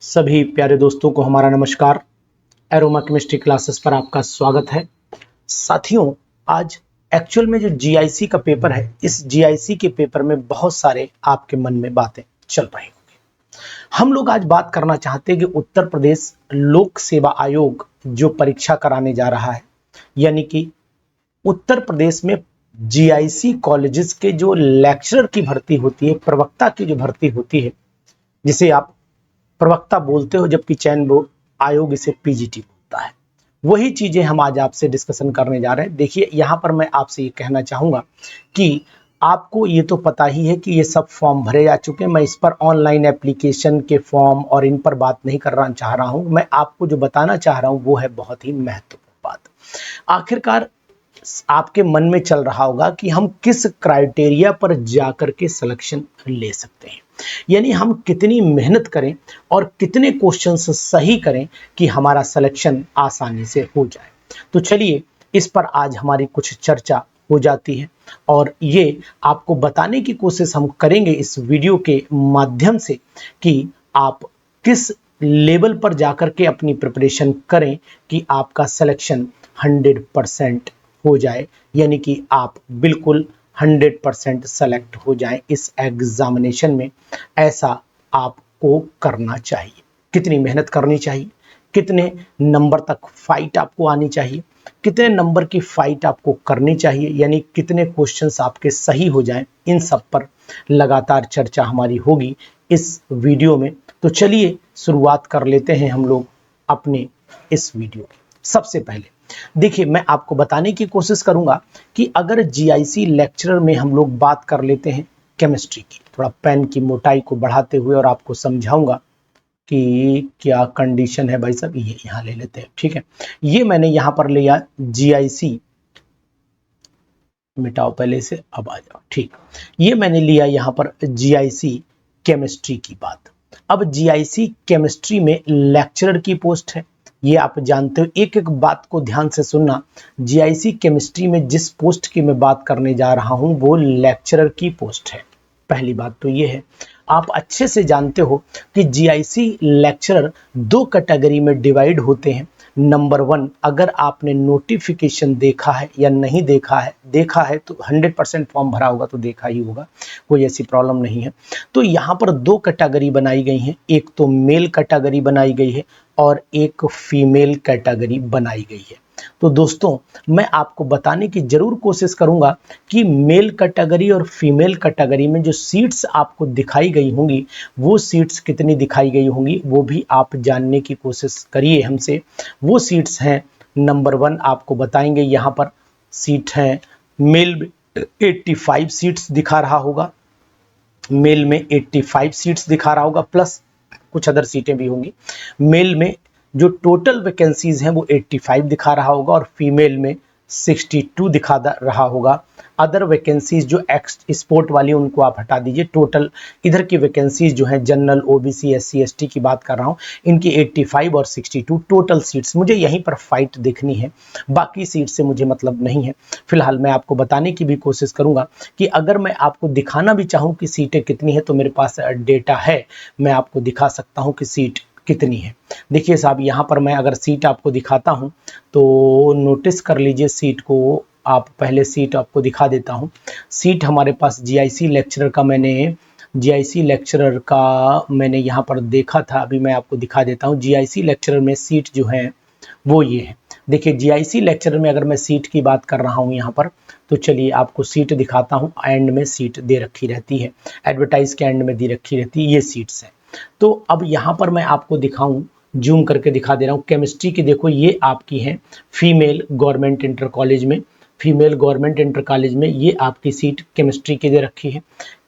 सभी प्यारे दोस्तों को हमारा नमस्कार। एरोमा केमिस्ट्री क्लासेस पर आपका स्वागत है। साथियों, आज एक्चुअल में जो जीआईसी का पेपर है, इस जीआईसी के पेपर में बहुत सारे आपके मन में बातें चल रही होंगी। हम लोग आज बात करना चाहते हैं कि उत्तर प्रदेश लोक सेवा आयोग जो परीक्षा कराने जा रहा है, यानी कि उत्तर प्रदेश में जीआईसी कॉलेजेस के जो लेक्चरर की भर्ती होती है, प्रवक्ता की जो भर्ती होती है, जिसे आप प्रवक्ता बोलते हो, जबकि चयन बोर्ड आयोग इसे पीजीटी बोलता है। वही चीजें हम आज आपसे डिस्कशन करने जा रहे हैं। देखिए, यहां पर मैं आपसे ये कहना चाहूंगा कि आपको ये तो पता ही है कि ये सब फॉर्म भरे जा चुके हैं। मैं इस पर ऑनलाइन एप्लीकेशन के फॉर्म और इन पर बात नहीं करना चाह रहा हूं। मैं आपको जो बताना चाह रहा हूं वो है बहुत ही महत्वपूर्ण बात। आखिरकार आपके मन में चल रहा होगा कि हम किस क्राइटेरिया पर जाकर के सिलेक्शन ले सकते हैं, यानी हम कितनी मेहनत करें और कितने क्वेश्चंस सही करें कि हमारा सिलेक्शन आसानी से हो जाए। तो चलिए, इस पर आज हमारी कुछ चर्चा हो जाती है और ये आपको बताने की कोशिश हम करेंगे इस वीडियो के माध्यम से कि आप किस लेवल पर जाकर के अपनी प्रिपरेशन करें कि आपका सिलेक्शन 100% हो जाए, यानी कि आप बिल्कुल 100% सेलेक्ट हो जाएं इस एग्जामिनेशन में। ऐसा आपको करना चाहिए। कितनी मेहनत करनी चाहिए, कितने नंबर तक फाइट आपको आनी चाहिए, कितने नंबर की फाइट आपको करनी चाहिए, यानी कितने क्वेश्चंस आपके सही हो जाएं, इन सब पर लगातार चर्चा हमारी होगी इस वीडियो में। तो चलिए शुरुआत कर लेते हैं हम लोग अपने इस वीडियो की। सबसे पहले देखिए, मैं आपको बताने की कोशिश करूंगा कि अगर जीआईसी लेक्चरर में हम लोग बात कर लेते हैं केमिस्ट्री की, थोड़ा पेन की मोटाई को बढ़ाते हुए और आपको समझाऊंगा कि क्या कंडीशन है। भाई साहब, ये यहां ले लेते हैं, ठीक है। ये मैंने यहां पर लिया जीआईसी, मिटाओ पहले से, अब आ जाओ, ठीक। ये मैंने लिया यहां पर जीआईसी केमिस्ट्री की बात। अब जीआईसी केमिस्ट्री में लेक्चरर की पोस्ट है, ये आप जानते हो। एक एक बात को ध्यान से सुनना। जीआईसी केमिस्ट्री में जिस पोस्ट की मैं बात करने जा रहा हूं वो लेक्चरर की पोस्ट है। पहली बात तो ये है, आप अच्छे से जानते हो कि जीआईसी लेक्चरर दो कैटेगरी में डिवाइड होते हैं। नंबर 1, अगर आपने नोटिफिकेशन देखा है या नहीं देखा है तो 100% फॉर्म भरा होगा तो देखा ही होगा, कोई ऐसी प्रॉब्लम नहीं है। तो यहाँ पर दो कैटेगरी बनाई गई हैं, एक तो मेल कैटेगरी बनाई गई है और एक फीमेल कैटेगरी बनाई गई है। तो दोस्तों, मैं आपको बताने की जरूर कोशिश करूंगा कि मेल कैटेगरी और फीमेल कैटेगरी में जो सीट्स आपको दिखाई गई होंगी, वो सीट्स कितनी दिखाई गई होंगी वो भी आप जानने की कोशिश करिए हमसे। वो सीट्स हैं, नंबर 1 आपको बताएंगे। यहाँ पर सीट है मेल में 85 सीट्स दिखा रहा होगा, मेल में 85 सीट्स दिखा रहा होगा, प्लस कुछ अदर सीटें भी होंगी। मेल में जो टोटल वैकेंसीज हैं वो 85 दिखा रहा होगा और फीमेल में 62 दिखा रहा होगा। अदर वैकेंसीज जो एक्सपोर्ट वाली उनको आप हटा दीजिए। टोटल इधर की वैकेंसीज जो हैं, जनरल, ओबीसी, एससी, एसटी की बात कर रहा हूं, इनकी 85 और 62 टोटल सीट्स। मुझे यहीं पर फाइट देखनी है, बाकी सीट से मुझे मतलब नहीं है। फिलहाल मैं आपको बताने की भी कोशिश करूंगा कि अगर मैं आपको दिखाना भी चाहूं कि सीटें कितनी है तो मेरे पास डेटा है, मैं आपको दिखा सकता हूं कि सीट कितनी है। देखिए साहब, यहाँ पर मैं अगर सीट आपको दिखाता हूँ तो नोटिस कर लीजिए सीट को। आप पहले सीट आपको दिखा देता हूँ। सीट हमारे पास जीआईसी लेक्चरर का मैंने यहाँ पर देखा था, अभी मैं आपको दिखा देता हूँ। जीआईसी लेक्चरर में सीट जो है वो ये है। देखिए, जीआईसी लेक्चरर में अगर मैं सीट की बात कर रहा हूँ यहाँ पर, तो चलिए आपको सीट दिखाता हूँ। एंड में सीट दे रखी रहती है, एडवर्टाइज के एंड में दे रखी रहती है, ये सीट्स हैं। तो अब यहाँ पर मैं आपको दिखाऊं, जूम करके दिखा दे रहा हूँ। केमिस्ट्री की देखो, ये आपकी है फीमेल गवर्नमेंट इंटर कॉलेज में। फीमेल गवर्नमेंट इंटर कॉलेज में ये आपकी सीट केमिस्ट्री की दे रखी है।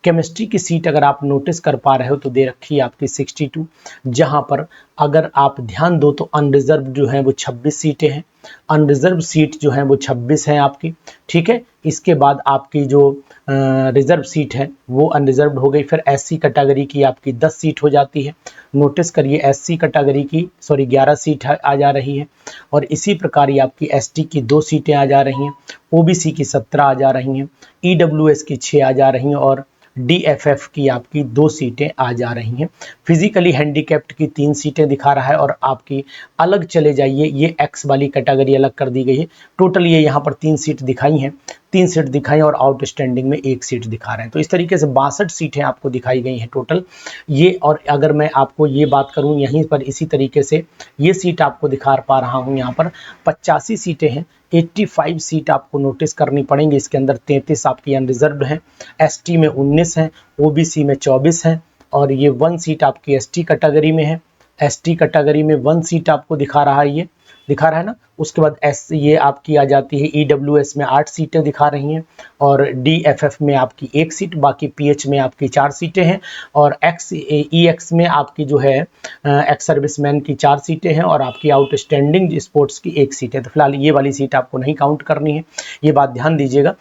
केमिस्ट्री की सीट अगर आप नोटिस कर पा रहे हो तो दे रखी है आपकी 62, जहां पर अगर आप ध्यान दो तो अनरिजर्व जो है वो 26 सीटें हैं। अनरिजर्व सीट जो है वो 26 हैं आपकी, ठीक है। इसके बाद आपकी जो रिजर्व सीट है वो अनरिजर्व हो गई। फिर एससी कैटेगरी की आपकी 10 सीट हो जाती है। नोटिस करिए, एससी कैटेगरी की 11 सीट आ जा रही है और इसी प्रकार ये आपकी एसटी की 2 सीटें आ जा रही हैं, ओबीसी की 17 आ जा रही हैं, ईडब्ल्यूएस की 6 आ जा रही हैं और DFF की आपकी 2 सीटें आ जा रही हैं। फिजिकली हैंडीकैप्ड की 3 सीटें दिखा रहा है और आपकी अलग चले जाइए, ये एक्स वाली कैटेगरी अलग कर दी गई है। टोटल ये यहाँ पर 3 सीट दिखाई हैं, 3 सीट दिखाई और आउटस्टैंडिंग में 1 सीट दिखा रहे हैं। तो इस तरीके से 62 सीटें आपको दिखाई गई हैं टोटल ये। और अगर मैं आपको ये बात करूं यहीं पर इसी तरीके से ये सीट आपको दिखा पा रहा हूं, यहाँ पर 85 सीटें हैं, 85 सीट आपको नोटिस करनी पड़ेंगी। इसके अंदर 33 आपकी अनरिजर्व्ड हैं, ST में 19 हैं, OBC में 24 हैं और ये 1 सीट आपकी ST कैटेगरी में है। ST कैटेगरी में 1 सीट आपको दिखा रहा है, ये दिखा रहा है ना। उसके बाद ये आपकी आ जाती है EWS में 8 सीटें दिखा रही हैं और DFF में आपकी 1 सीट, बाकी PH में आपकी 4 सीटें हैं और EX में आपकी जो है एक्स सर्विसमैन की 4 सीटें हैं और आपकी आउटस्टैंडिंग स्पोर्ट्स की 1 सीट है। तो फिलहाल ये वाली सीट आपको नहीं काउंट करनी है, ये बात ध्यान दीजिएगा।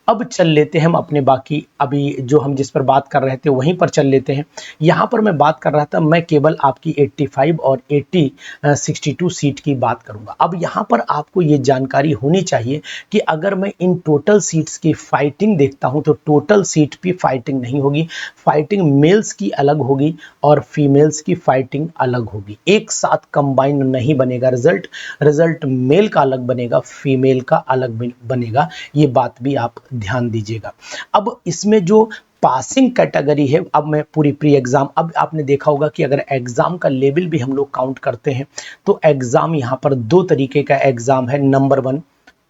अब चल लेते हैं हम अपने बाकी, अभी जो हम जिस पर बात कर रहे थे वहीं पर चल लेते हैं। यहाँ पर मैं बात कर रहा था, मैं केवल आपकी 85 और 62 सीट की बात करूँगा। अब यहाँ पर आपको ये जानकारी होनी चाहिए कि अगर मैं इन टोटल सीट्स की फाइटिंग देखता हूँ तो टोटल सीट पे फाइटिंग नहीं होगी, फाइटिंग मेल्स की अलग होगी और फीमेल्स की फाइटिंग अलग होगी, एक साथ कंबाइन नहीं बनेगा रिजल्ट मेल का अलग बनेगा, फीमेल का अलग बनेगा, ये बात भी आप ध्यान दीजिएगा। अब इसमें जो पासिंग कैटेगरी है, अब मैं पूरी प्री एग्जाम, अब आपने देखा होगा कि अगर एग्जाम का लेवल भी हम लोग काउंट करते हैं तो एग्जाम यहां पर 2 तरीके का एग्जाम है। नंबर 1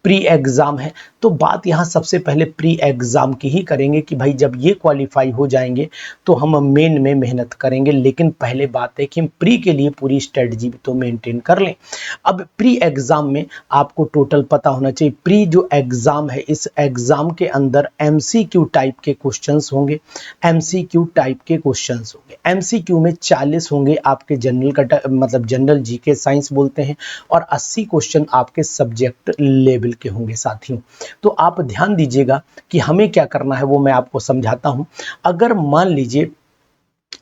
प्री एग्जाम है, तो बात यहाँ सबसे पहले प्री एग्जाम की ही करेंगे कि भाई जब ये क्वालिफाई हो जाएंगे तो हम मेन में मेहनत करेंगे, लेकिन पहले बात है कि हम प्री के लिए पूरी स्ट्रेटजी तो मेंटेन कर लें। अब प्री एग्जाम में आपको टोटल पता होना चाहिए, प्री जो एग्जाम है इस एग्जाम के अंदर MCQ टाइप के क्वेश्चंस होंगे, MCQ टाइप के क्वेश्चंस होंगे। MCQ में 40 होंगे आपके जनरल GK साइंस बोलते हैं और 80 क्वेश्चन आपके सब्जेक्ट लेवल के होंगे साथियों। तो आप ध्यान दीजिएगा कि हमें क्या करना है वो मैं आपको समझाता हूं। अगर मान लीजिए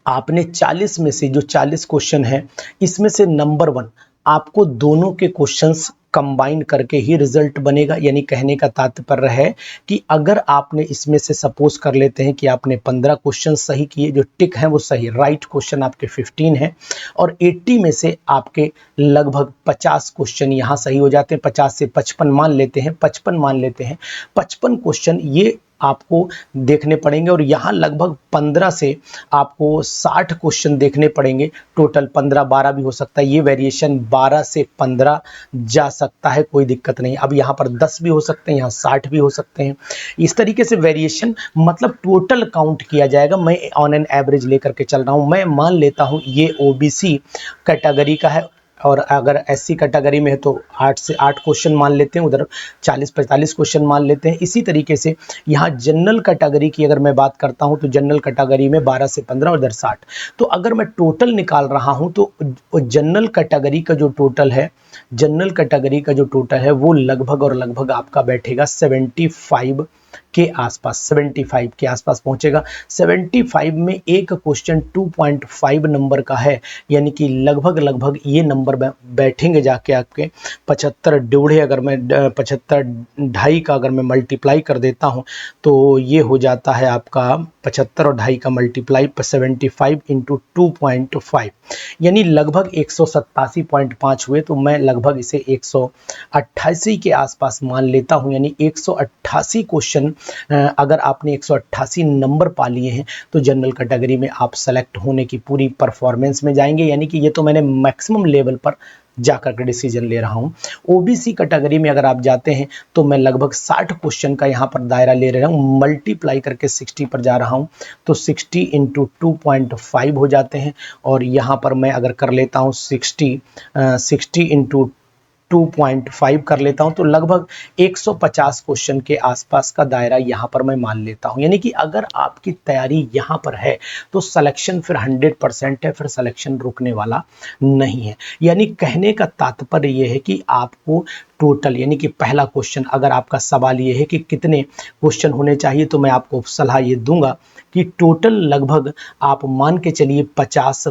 आपने 40 में से जो 40 क्वेश्चन है इसमें से नंबर 1 आपको दोनों के क्वेश्चंस कंबाइन करके ही रिजल्ट बनेगा, यानी कहने का तात्पर्य है कि अगर आपने इसमें से सपोज कर लेते हैं कि आपने 15 क्वेश्चन सही किए, जो टिक हैं वो सही, राइट क्वेश्चन आपके 15 हैं और 80 में से आपके लगभग 50 क्वेश्चन यहाँ सही हो जाते हैं, 50 से 55 मान लेते हैं, 55 क्वेश्चन ये आपको देखने पड़ेंगे और यहाँ लगभग 15 से आपको 60 क्वेश्चन देखने पड़ेंगे। टोटल 15-12 भी हो सकता है, ये वेरिएशन 12 से 15 जा सकता है, कोई दिक्कत नहीं। अब यहाँ पर 10 भी हो सकते हैं, यहाँ 60 भी हो सकते हैं। इस तरीके से वेरिएशन मतलब टोटल काउंट किया जाएगा। मैं ऑन एन एवरेज लेकर के चल रहा हूँ। मैं मान लेता हूँ ये OBC कैटेगरी का है और अगर SC कैटेगरी में है तो 8 से 8 क्वेश्चन मान लेते हैं, उधर 40-45 क्वेश्चन मान लेते हैं। इसी तरीके से यहाँ जनरल कैटेगरी की अगर मैं बात करता हूँ तो जनरल कैटेगरी में 12 से 15 और उधर 60। तो अगर मैं टोटल निकाल रहा हूँ तो जनरल कैटेगरी का जो टोटल है वो लगभग आपका बैठेगा 75 के आसपास, 75 के आसपास पहुंचेगा। 75 में एक क्वेश्चन 2.5 नंबर का है, यानी कि लगभग ये नंबर बैठेंगे जाके आपके 75 अगर मैं 75.5 का अगर मैं मल्टीप्लाई कर देता हूं तो ये हो जाता है आपका 75 और 2.5 का मल्टीप्लाई 75 इंटू 2.5 यानी लगभग 187.5 हुए। तो मैं लगभग इसे 188 के आसपास मान लेता हूं, यानी 188 क्वेश्चन अगर आपने 188 नंबर पा लिए हैं तो जनरल कैटेगरी में आप सेलेक्ट होने की पूरी परफॉर्मेंस में जाएंगे। यानी कि ये तो मैंने मैक्सिमम लेवल पर जाकर के डिसीजन ले रहा हूं। OBC कैटेगरी में अगर आप जाते हैं तो मैं लगभग 60 क्वेश्चन का यहां पर दायरा ले रहा हूं, मल्टीप्लाई करके 60 पर जा रहा हूं तो 60 इंटू 2.5 हो जाते हैं और यहां पर मैं अगर कर लेता हूं 60 इंटू 2.5 कर लेता हूं तो लगभग 150 क्वेश्चन के आसपास का दायरा यहां पर मैं मान लेता हूं। यानी कि अगर आपकी तैयारी यहां पर है तो सिलेक्शन फिर 100% है, फिर सिलेक्शन रुकने वाला नहीं है। यानी कहने का तात्पर्य यह है कि आपको टोटल, यानी कि पहला क्वेश्चन, अगर आपका सवाल ये है कि कितने क्वेश्चन होने चाहिए तो मैं आपको सलाह ये दूंगा कि टोटल लगभग आप मान के चलिए 50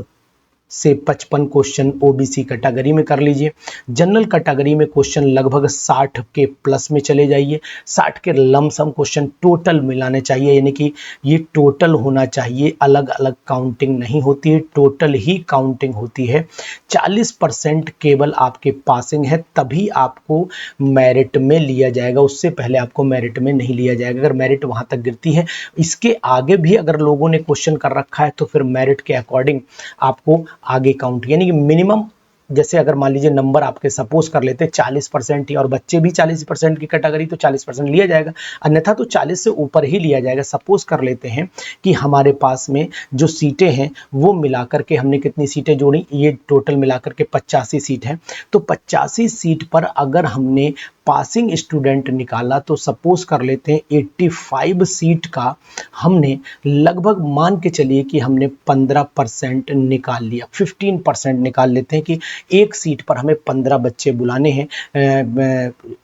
से 55 क्वेश्चन ओबीसी कैटेगरी में कर लीजिए। जनरल कैटेगरी में क्वेश्चन लगभग 60 के प्लस में चले जाइए। 60 के लमसम क्वेश्चन टोटल मिलाने चाहिए, यानी कि ये टोटल होना चाहिए, अलग अलग काउंटिंग नहीं होती है, टोटल ही काउंटिंग होती है। 40% केवल आपके पासिंग है, तभी आपको मेरिट में लिया जाएगा, उससे पहले आपको मेरिट में नहीं लिया जाएगा। अगर मेरिट वहां तक गिरती है, इसके आगे भी अगर लोगों ने क्वेश्चन कर रखा है तो फिर मेरिट के अकॉर्डिंग आपको आगे काउंट, यानी कि मिनिमम, जैसे अगर मान लीजिए नंबर आपके सपोज कर लेते 40% ही और बच्चे भी 40% की कैटेगरी, तो 40% लिया जाएगा, अन्यथा तो 40 से ऊपर ही लिया जाएगा। सपोज कर लेते हैं कि हमारे पास में जो सीटें हैं वो मिलाकर के हमने कितनी सीटें जोड़ी, ये टोटल मिलाकर के 85 सीट है। तो 85 सीट पर अगर हमने पासिंग स्टूडेंट निकाला तो सपोज कर लेते हैं 85 सीट का हमने लगभग, मान के चलिए कि हमने 15% निकाल लिया, 15% निकाल लेते हैं कि एक सीट पर हमें 15 बच्चे बुलाने हैं।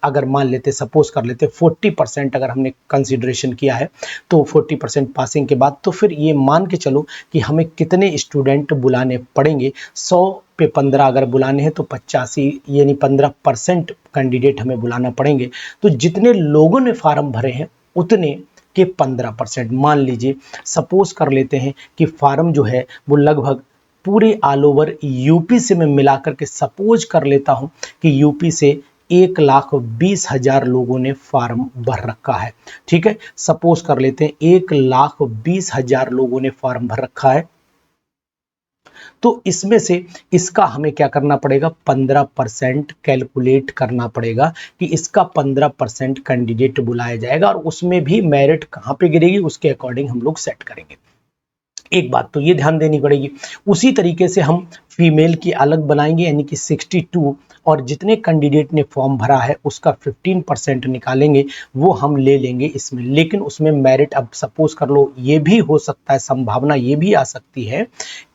अगर मान लेते, सपोज कर लेते 40% अगर हमने कंसीडरेशन किया है, तो 40% पासिंग के बाद, तो फिर ये मान के चलो कि हमें कितने स्टूडेंट बुलाने पड़ेंगे। 100 पे 15 अगर बुलाने हैं तो 85 यानी 15% कैंडिडेट हमें बुलाना पड़ेंगे। तो जितने लोगों ने फॉर्म भरे हैं उतने के 15%, मान लीजिए सपोज कर लेते हैं कि फॉर्म जो है वो लगभग पूरे ऑल ओवर यूपी से मैं मिलाकर के सपोज कर लेता हूं कि यूपी से 1,20,000 लोगों ने फॉर्म भर रखा है। ठीक है, सपोज कर लेते हैं 1,20,000 लोगों ने फॉर्म भर रखा है। तो इसमें से इसका हमें क्या करना पड़ेगा, 15% कैलकुलेट करना पड़ेगा कि इसका 15% कैंडिडेट बुलाया जाएगा, और उसमें भी मेरिट कहाँ पे गिरेगी उसके अकॉर्डिंग हम लोग सेट करेंगे। एक बात तो ये ध्यान देनी पड़ेगी। उसी तरीके से हम फीमेल की अलग बनाएंगे, यानी कि 62, और जितने कैंडिडेट ने फॉर्म भरा है उसका 15% निकालेंगे, वो हम ले लेंगे इसमें। लेकिन उसमें मेरिट, अब सपोज कर लो, ये भी हो सकता है, संभावना ये भी आ सकती है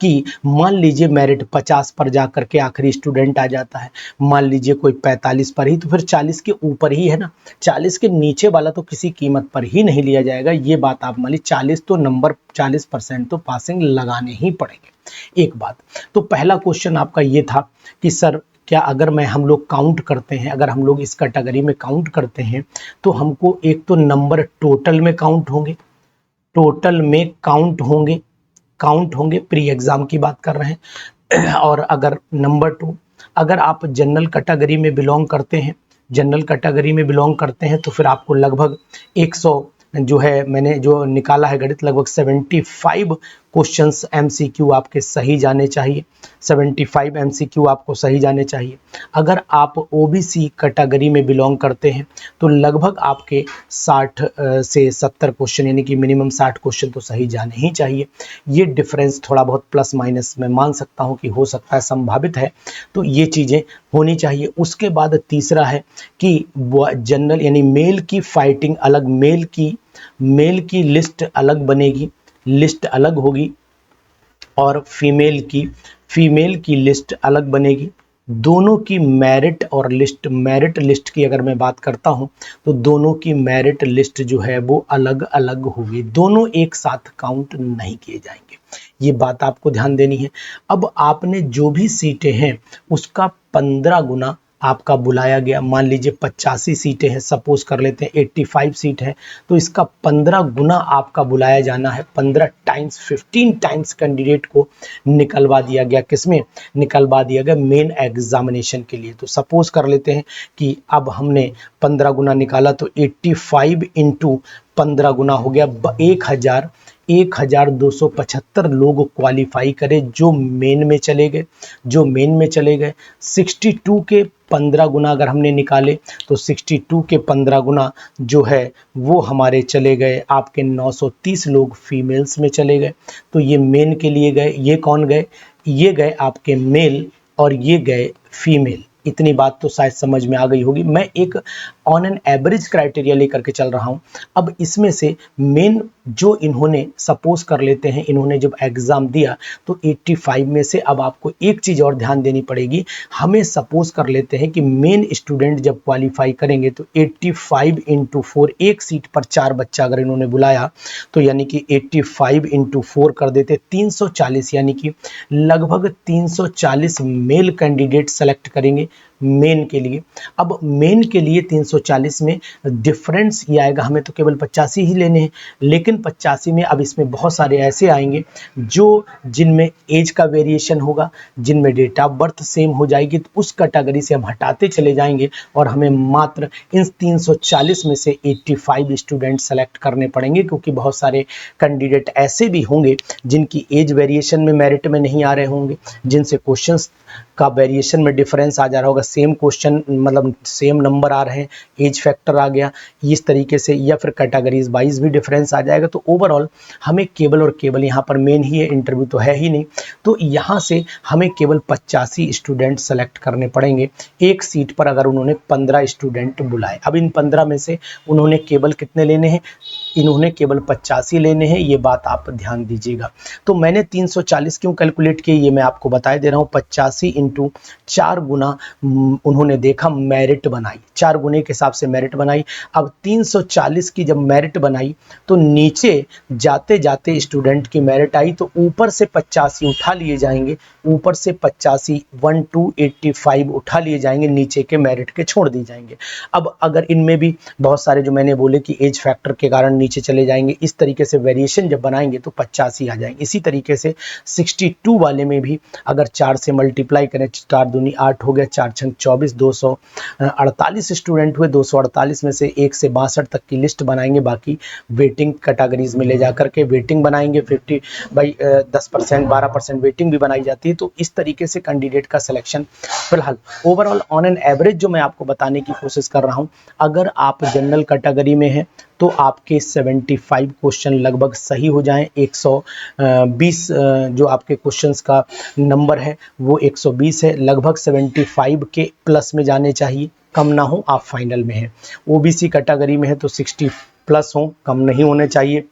कि मान लीजिए मेरिट 50 पर जाकर के आखिरी स्टूडेंट आ जाता है, मान लीजिए कोई 45 पर ही, तो फिर 40 के ऊपर ही है ना, 40 के नीचे वाला तो किसी कीमत पर ही नहीं लिया जाएगा। ये बात आप मान लीजिए, 40 तो नंबर, 40% तो पासिंग लगाने ही पड़ेंगे। एक बात तो पहला क्वेश्चन आपका ये था कि सर क्या अगर हम लोग काउंट करते हैं, अगर हम लोग इस कैटेगरी में काउंट करते हैं तो हमको एक तो नंबर टोटल में काउंट होंगे, टोटल में काउंट होंगे, प्री एग्जाम की बात कर रहे हैं। और अगर नंबर 2, अगर आप जनरल कैटेगरी में बिलोंग करते हैं, जनरल कैटेगरी में बिलोंग करते हैं तो फिर आपको लगभग 100 जो है, मैंने जो निकाला है गणित, लगभग 75 क्वेश्चंस एमसीक्यू आपके सही जाने चाहिए, 75 एमसीक्यू आपको सही जाने चाहिए। अगर आप ओबीसी कैटेगरी में बिलोंग करते हैं तो लगभग आपके 60 से 70 क्वेश्चन, यानी कि मिनिमम 60 क्वेश्चन तो सही जाने ही चाहिए। ये डिफरेंस थोड़ा बहुत प्लस माइनस मैं मान सकता हूँ कि हो सकता है, संभावित है, तो ये चीज़ें होनी चाहिए। उसके बाद तीसरा है कि जनरल यानी मेल की फाइटिंग अलग, मेल की लिस्ट अलग बनेगी, लिस्ट अलग होगी, और फीमेल की लिस्ट अलग बनेगी। दोनों की मेरिट और लिस्ट, मेरिट लिस्ट की अगर मैं बात करता हूं तो दोनों की मेरिट लिस्ट जो है वो अलग अलग होगी, दोनों एक साथ काउंट नहीं किए जाएंगे। ये बात आपको ध्यान देनी है। अब आपने जो भी सीटें हैं उसका 15 गुना आपका बुलाया गया, मान लीजिए 85 सीटें हैं, सपोज कर लेते हैं 85 सीट है, तो इसका 15 गुना आपका बुलाया जाना है, 15 टाइम्स, 15 टाइम्स कैंडिडेट को निकलवा दिया गया, किसमें निकलवा दिया गया, मेन एग्जामिनेशन के लिए। तो सपोज कर लेते हैं कि अब हमने 15 गुना निकाला, तो 85 इंटू 15 गुना हो गया 1275 लोग क्वालिफाई करे जो मेन में चले गए। 62 के 15 गुना अगर हमने निकाले तो 62 के 15 गुना जो है वो हमारे चले गए, आपके 930 लोग फीमेल्स में चले गए। तो ये मेन के लिए गए, ये कौन गए, ये गए आपके मेल और ये गए फीमेल, इतनी बात तो शायद समझ में आ गई होगी। मैं एक ऑन एन एवरेज क्राइटेरिया लेकर के चल रहा हूँ। अब इसमें से मेन जो इन्होंने सपोज कर लेते हैं, इन्होंने जब एग्जाम दिया तो 85 में से अब आपको एक चीज और ध्यान देनी पड़ेगी। हमें सपोज कर लेते हैं कि मेन स्टूडेंट जब क्वालिफाई करेंगे तो 85 इंटू 4, एक सीट पर 4 बच्चा अगर इन्होंने बुलाया तो यानी कि 85 इंटू 4 कर देते 340, यानी कि लगभग 340 मेल कैंडिडेट सेलेक्ट करेंगे मेन के लिए। अब मेन के लिए 340 में डिफरेंस ये आएगा, हमें तो केवल 85 ही लेने हैं, लेकिन 85 में अब इसमें बहुत सारे ऐसे आएंगे जो जिनमें एज का वेरिएशन होगा, जिनमें डेट ऑफ बर्थ सेम हो जाएगी, तो उस कैटेगरी से हम हटाते चले जाएंगे और हमें मात्र इन 340 में से 85 स्टूडेंट सेलेक्ट करने पड़ेंगे, क्योंकि बहुत सारे कैंडिडेट ऐसे भी होंगे जिनकी एज वेरिएशन में मेरिट में नहीं आ रहे होंगे, जिनसे क्वेश्चंस का वेरिएशन में डिफरेंस आ जा रहा होगा, सेम क्वेश्चन मतलब सेम नंबर आ रहे हैं, एज फैक्टर आ गया इस तरीके से, या फिर कैटेगरीज वाइज भी डिफरेंस आ जाएगा। तो ओवरऑल हमें केवल और केवल यहाँ पर मेन ही है, इंटरव्यू तो है ही नहीं, तो यहाँ से हमें केवल 85 स्टूडेंट सेलेक्ट करने पड़ेंगे एक सीट पर अगर उन्होंने 15 स्टूडेंट बुलाए। अब इन 15 में से उन्होंने केवल कितने लेने हैं, इन्होंने केवल 85 लेने हैं, ये बात आप ध्यान दीजिएगा। तो मैंने 340 क्यों कैलकुलेट किए ये मैं आपको बता दे रहा हूँ। 85 इंटू 4 गुना उन्होंने देखा मेरिट बनाई, 4 गुने के हिसाब से मेरिट बनाई। अब 340 की जब मेरिट बनाई तो नीचे जाते जाते स्टूडेंट की मेरिट आई, तो ऊपर से 85 उठा लिए जाएंगे, ऊपर से 85 1 2 85 उठा लिए जाएंगे, नीचे के मेरिट के छोड़ दिए जाएंगे। अब अगर इनमें भी बहुत सारे जो मैंने बोले कि एज फैक्टर के कारण नीचे चले जाएंगे, इस तरीके से वेरिएशन जब बनाएंगे तो 85 आ जाएंगे। इसी तरीके से 62 वाले में भी अगर 4 से मल्टीप्लाई करें, 4 दूनी 8 हो गया, 4 छंग 24, 248 स्टूडेंट हुए, 248 में से 1 से 62 तक की लिस्ट बनाएंगे, बाकी वेटिंग कैटेगरीज में ले जाकर के वेटिंग बनाएंगे, 50/10% 12% वेटिंग भी बनाई जाती है। तो इस तरीके से कैंडिडेट का सिलेक्शन फिलहाल ओवरऑल ऑन एन एवरेज जो मैं आपको बताने की कोशिश कर रहा हूं, अगर आप जनरल कैटेगरी में हैं तो आपके 75 क्वेश्चन लगभग सही हो जाएं। 120 जो आपके क्वेश्चंस का नंबर है वो 120 है, लगभग 75 के प्लस में जाने चाहिए, कम ना हो, आप फाइनल में हैं। ओबीसी कैटेगरी में है तो 60 प्लस हो, कम नहीं होने चाहिए।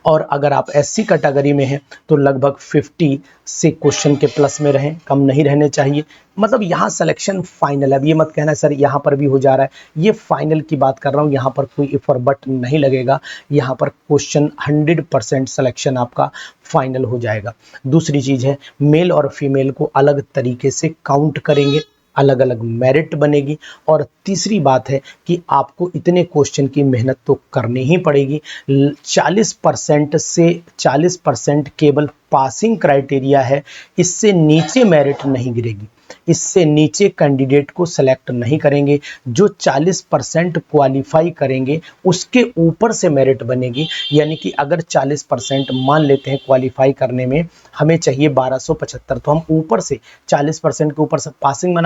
और अगर आप एससी कैटेगरी में हैं तो लगभग 50 से क्वेश्चन के प्लस में रहें, कम नहीं रहने चाहिए। मतलब यहाँ सिलेक्शन फाइनल है। अब ये मत कहना सर यहाँ पर भी हो जा रहा है, ये फाइनल की बात कर रहा हूँ, यहाँ पर कोई इफ और बट नहीं लगेगा, यहाँ पर क्वेश्चन 100% सिलेक्शन आपका फाइनल हो जाएगा। दूसरी चीज़ है मेल और फीमेल को अलग तरीके से काउंट करेंगे, अलग अलग मेरिट बनेगी। और तीसरी बात है कि आपको इतने क्वेश्चन की मेहनत तो करनी ही पड़ेगी। 40% से 40% केवल पासिंग क्राइटेरिया है, इससे नीचे मेरिट नहीं गिरेगी, इससे नीचे कैंडिडेट को सेलेक्ट नहीं करेंगे। जो 40% क्वालिफाई करेंगे उसके ऊपर से मेरिट बनेगी, यानी कि अगर 40% मान लेते हैं क्वालिफाई करने में हमें चाहिए 1275, तो हम ऊपर से 40% के ऊपर से पासिंग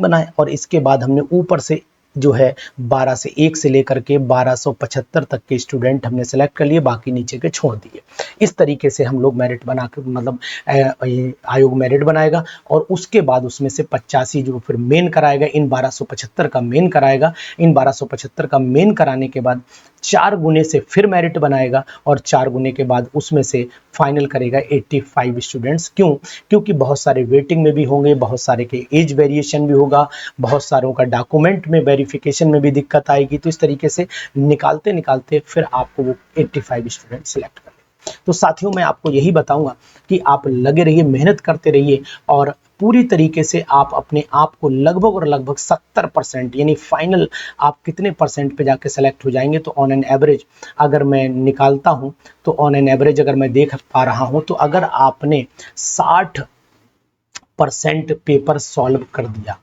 बनाए और इसके बाद हमने ऊपर से जो है 12 से 1 से लेकर के 1275 तक के स्टूडेंट हमने सेलेक्ट कर लिए, बाकी नीचे के छोड़ दिए। इस तरीके से हम लोग मेरिट बना के मतलब आयोग मेरिट बनाएगा और उसके बाद उसमें से 85 जो फिर मेन कराएगा, इन 1275 का मेन कराएगा। इन 1275 का मेन कराने के बाद 4 गुने से फिर मेरिट बनाएगा और 4 गुने के बाद उसमें से फाइनल करेगा 85 स्टूडेंट्स। क्यों? क्योंकि बहुत सारे वेटिंग में भी होंगे, बहुत सारे के एज वेरिएशन भी होगा, बहुत सारों का डॉक्यूमेंट में वेरिफिकेशन में भी दिक्कत आएगी। तो इस तरीके से निकालते निकालते फिर आपको वो 85 स्टूडेंट सिलेक्ट कर। तो साथियों मैं आपको यही बताऊंगा कि आप लगे रहिए, मेहनत करते रहिए और पूरी तरीके से आप अपने आप को लगभग और लगभग 70% यानी फाइनल आप कितने परसेंट पे जाके सेलेक्ट हो जाएंगे। तो ऑन एन एवरेज अगर मैं निकालता हूं तो ऑन एन एवरेज अगर मैं देख पा रहा हूं तो अगर आपने 60% पेपर सॉल्व कर दिया,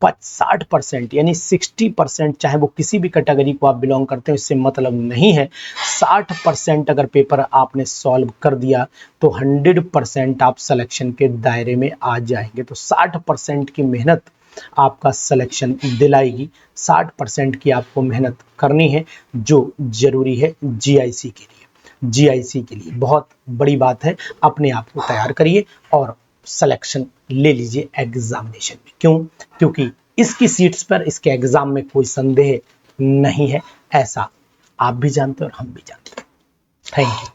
60% यानी 60%, चाहे वो किसी भी कैटेगरी को आप बिलोंग करते हैं इससे मतलब नहीं है, 60% अगर पेपर आपने सॉल्व कर दिया तो 100% आप सिलेक्शन के दायरे में आ जाएंगे। तो 60% की मेहनत आपका सिलेक्शन दिलाएगी, 60% की आपको मेहनत करनी है जो जरूरी है जीआईसी के लिए। जीआईसी के लिए बहुत बड़ी बात है, अपने आप को तैयार करिए और सिलेक्शन ले लीजिए एग्जामिनेशन में। क्यों? क्योंकि इसकी सीट्स पर इसके एग्जाम में कोई संदेह नहीं है, ऐसा आप भी जानते हैं और हम भी जानते हैं। Thank you.